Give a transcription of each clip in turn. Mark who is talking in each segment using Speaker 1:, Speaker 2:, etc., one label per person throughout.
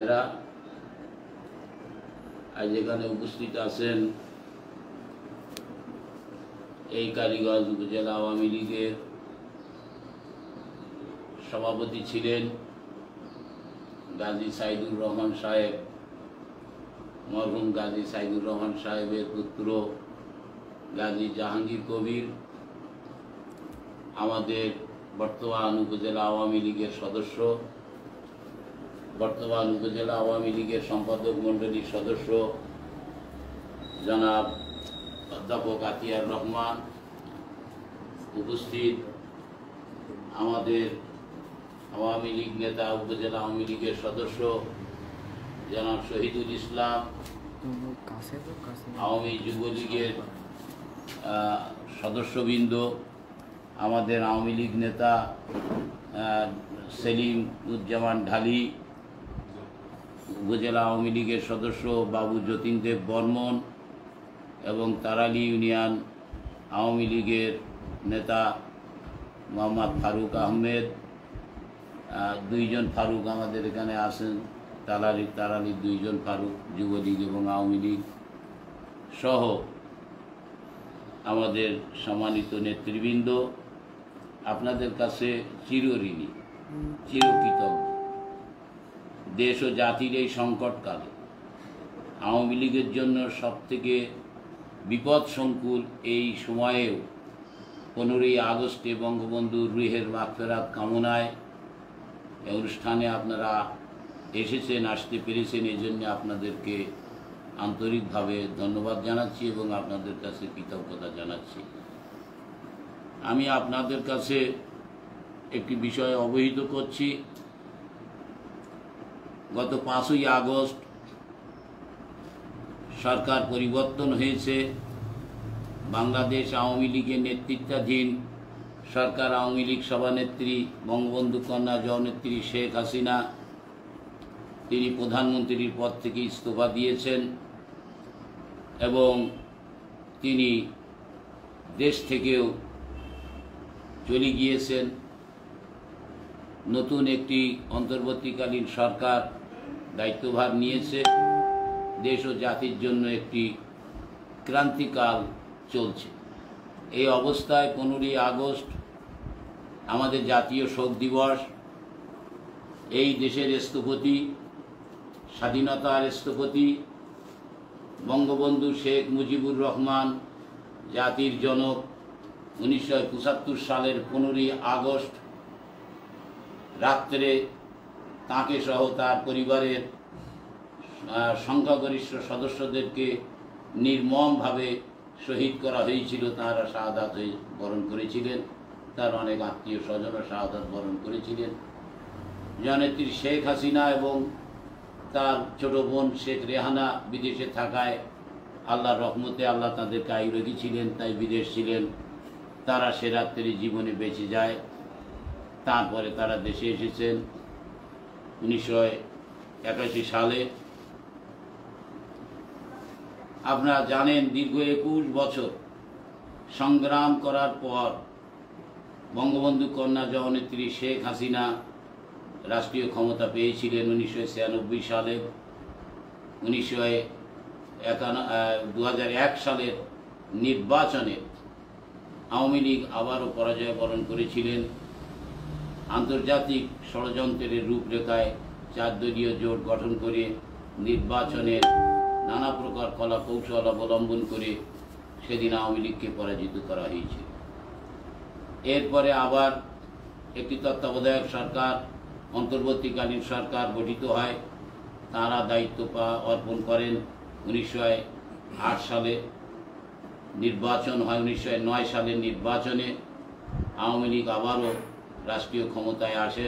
Speaker 1: এরা আজ এখানে উপস্থিত আছেন এই কালীগঞ্জ উপজেলা আওয়ামী লীগের সভাপতি ছিলেন গাজী সাইদুর রহমান সাহেব। মরহুম গাজী সাইদুর রহমান সাহেবের পুত্র গাজী জাহাঙ্গীর কবির আমাদের বর্তমান উপজেলা আওয়ামী লীগের সদস্য, বর্তমান উপজেলা আওয়ামী লীগের সম্পাদক মণ্ডলীর সদস্য জনাব অধ্যাপক আতিয়ার রহমান, উপস্থিত আমাদের আওয়ামী লীগ নেতা উপজেলা আওয়ামী লীগের সদস্য জনাব শহীদুল ইসলাম, আওয়ামী যুবলীগের সদস্যবৃন্দ, আমাদের আওয়ামী লীগ নেতা সেলিম উজ্জামান ঢালি, উপজেলা আওয়ামী লীগের সদস্য বাবু যতীন দেব বর্মন এবং তারালি ইউনিয়ন আওয়ামী লীগের নেতা মোহাম্মদ ফারুক আহমেদ। দুইজন ফারুক আমাদের এখানে আছেন, তারালির দুইজন ফারুক, যুবলীগ এবং আওয়ামী লীগ সহ আমাদের সম্মানিত নেতৃবৃন্দ, আপনাদের কাছে চিরঋণী, চিরকৃতজ্ঞ। দেশ ও জাতির এই সংকটকালে আওয়ামী লীগের জন্য সবথেকে বিপদ সংকুল এই সময়েও 15ই আগস্টে বঙ্গবন্ধুর রুহের মাগফিরাত কামনায় এই অনুষ্ঠানে আপনারা এসেছেন, আসতে পেরেছেন, এই জন্য আপনাদেরকে আন্তরিকভাবে ধন্যবাদ জানাচ্ছি এবং আপনাদের কাছে কৃতজ্ঞতা জানাচ্ছি। আমি আপনাদের কাছে একটি বিষয় অবহিত করছি। গত 5ই আগস্ট সরকার পরিবর্তন হয়েছে। বাংলাদেশ আওয়ামী লীগের নেতৃত্বাধীন সরকার, আওয়ামী লীগ সভানেত্রী বঙ্গবন্ধু কন্যা জননেত্রী শেখ হাসিনা তিনি প্রধানমন্ত্রীর পদ থেকে ইস্তফা দিয়েছেন এবং তিনি দেশ থেকেও চলে গিয়েছেন। নতুন একটি অন্তর্বর্তীকালীন সরকার দায়িত্বভার নিয়েছে। দেশ ও জাতির জন্য একটি ক্রান্তিকাল চলছে। এই অবস্থায় 15ই আগস্ট আমাদের জাতীয় শোক দিবস। এই দেশের স্থপতি, স্বাধীনতার স্থপতি বঙ্গবন্ধু শেখ মুজিবুর রহমান, জাতির জনক, 1975 সালের 15ই আগস্ট রাত্রে তাঁকে সহ তার পরিবারের সংখ্যাগরিষ্ঠ সদস্যদেরকে নির্মমভাবে শহীদ করা হয়েছিল। তাঁরা শাহাদাত বরণ করেছিলেন, তার অনেক আত্মীয় স্বজনও শাহাদাত বরণ করেছিলেন। জননেত্রী শেখ হাসিনা এবং তার ছোট বোন শেখ রেহানা বিদেশে থাকায় আল্লাহর রহমতে আল্লাহ তাদেরকে আয়ুরোগী ছিলেন, তাই বিদেশ ছিলেন। তারা সে রাত্রি জীবনে বেঁচে যায়। তারপরে তারা দেশে এসেছেন 1981 সালে। আপনারা জানেন, দীর্ঘ 21 বছর সংগ্রাম করার পর বঙ্গবন্ধু কন্যা জননেত্রী শেখ হাসিনা রাষ্ট্রীয় ক্ষমতা পেয়েছিলেন 1996 সালে। 2001 সালের নির্বাচনে আওয়ামী লীগ আবারও পরাজয় বরণ করেছিলেন। আন্তর্জাতিক ষড়যন্ত্রের রূপরেখায় 4 দলীয় জোট গঠন করে নির্বাচনের নানা প্রকার কলা কৌশল অবলম্বন করে সেদিন আওয়ামী লীগকে পরাজিত করা হয়েছে। এরপরে আবার একটি তত্ত্বাবধায়ক সরকার, অন্তর্বর্তীকালীন সরকার গঠিত হয়। তারা দায়িত্ব অর্পণ করেন 1908 সালে। নির্বাচন হয় 1909 সালের নির্বাচনে। আওয়ামী লীগ আবারও রাষ্ট্রীয় ক্ষমতায় আসে।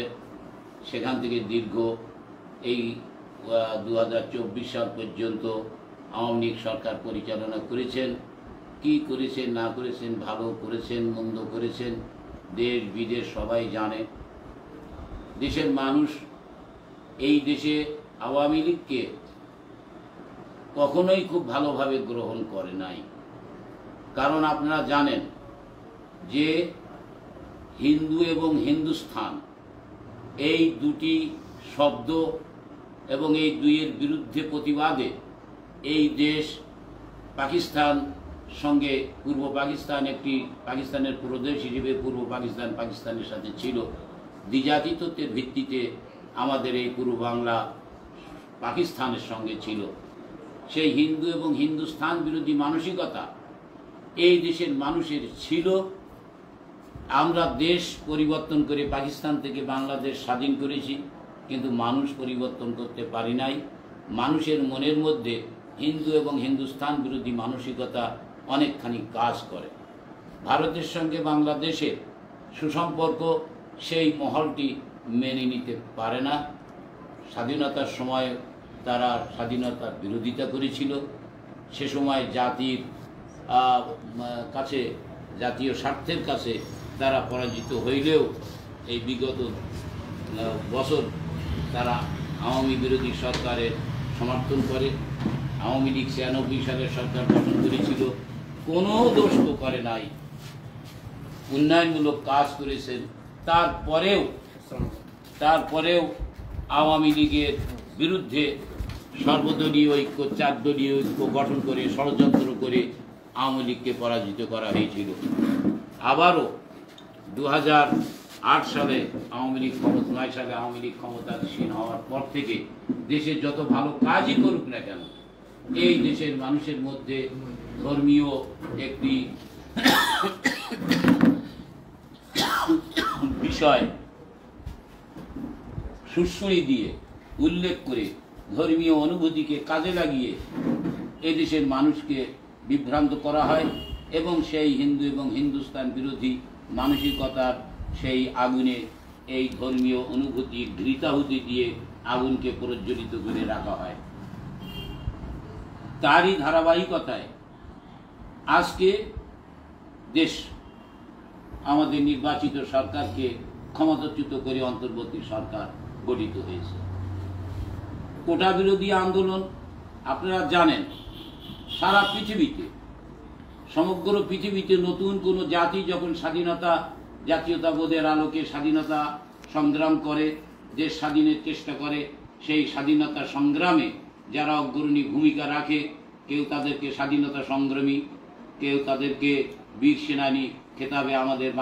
Speaker 1: সেখান থেকে দীর্ঘ এই 2024 সাল পর্যন্ত আওয়ামী লীগ সরকার পরিচালনা করেছেন। কি করেছেন না করেছেন, ভালো করেছেন মন্দ করেছেন, দেশ বিদেশ সবাই জানে। দেশের মানুষ এই দেশে আওয়ামী লীগকে কখনোই খুব ভালোভাবে গ্রহণ করে নাই। কারণ আপনারা জানেন যে হিন্দু এবং হিন্দুস্থান এই দুটি শব্দ এবং এই দুইয়ের বিরুদ্ধে প্রতিবাদে এই দেশ পাকিস্তান সঙ্গে পূর্ব পাকিস্তান একটি পাকিস্তানের প্রদেশ হিসেবে পূর্ব পাকিস্তান পাকিস্তানের সাথে ছিল। দ্বিজাতিত্বের ভিত্তিতে আমাদের এই পূর্ব বাংলা পাকিস্তানের সঙ্গে ছিল। সেই হিন্দু এবং হিন্দুস্তান বিরোধী মানসিকতা এই দেশের মানুষের ছিল। আমরা দেশ পরিবর্তন করে পাকিস্তান থেকে বাংলাদেশ স্বাধীন করেছি, কিন্তু মানুষ পরিবর্তন করতে পারি নাই। মানুষের মনের মধ্যে হিন্দু এবং হিন্দুস্তান বিরোধী মানসিকতা অনেকখানি কাজ করে। ভারতের সঙ্গে বাংলাদেশের সুসম্পর্ক সেই মহলটি মেনে নিতে পারে না। স্বাধীনতার সময় তারা স্বাধীনতার বিরোধিতা করেছিল। সে সময় জাতির কাছে, জাতীয় স্বার্থের কাছে তারা পরাজিত হইলেও এই বিগত বছর তারা আওয়ামী বিরোধী সরকারের সমর্থন করে। আওয়ামী লীগ 96 সালের সরকার গঠন করেছিল, কোনো দোষ তো করে নাই, উন্নয়নমূলক কাজ করেছেন। তারপরেও আওয়ামী লীগের বিরুদ্ধে সর্বদলীয় ঐক্য, 4 দলীয় ঐক্য গঠন করে ষড়যন্ত্র করে আওয়ামী লীগকে পরাজিত করা হয়েছিল। আবারও 2008 সালে আওয়ামী লীগ 9 সালে আওয়ামী লীগ ক্ষমতাসীন হওয়ার পর থেকে দেশে যত ভালো কাজই করুক না কেন, এই দেশের মানুষের মধ্যে ধর্মীয় একটি বিষয় সুশ্রী দিয়ে উল্লেখ করে ধর্মীয় অনুভূতিকে কাজে লাগিয়ে এদেশের মানুষকে বিভ্রান্ত করা হয় এবং সেই হিন্দু এবং হিন্দুস্তান বিরোধী মানসিকতার সেই আগুনে এই ধর্মীয় অনুভূতি ঘৃতাহুতি দিয়ে আগুনকে প্রজ্বলিত করে রাখা হয়। তারই ধারাবাহিকতায় আজকে দেশ আমাদের নির্বাচিত সরকারকে ক্ষমতাচ্যুত করে অন্তর্বর্তী সরকার গঠিত হয়েছে। কোটা বিরোধী আন্দোলন আপনারা জানেন, সারা পৃথিবীতে, সমগ্র পৃথিবীতে নতুন কোনো জাতি যখন জাতীয়তাবোধের আলোকে স্বাধীনতা সংগ্রাম করে, দেশ স্বাধীনের চেষ্টা করে, সেই স্বাধীনতা সংগ্রামে যারা অগ্রণী ভূমিকা রাখে, কেউ তাদেরকে স্বাধীনতা সংগ্রামী, কেউ তাদেরকে বীর সেনানী খেতাবে আমাদের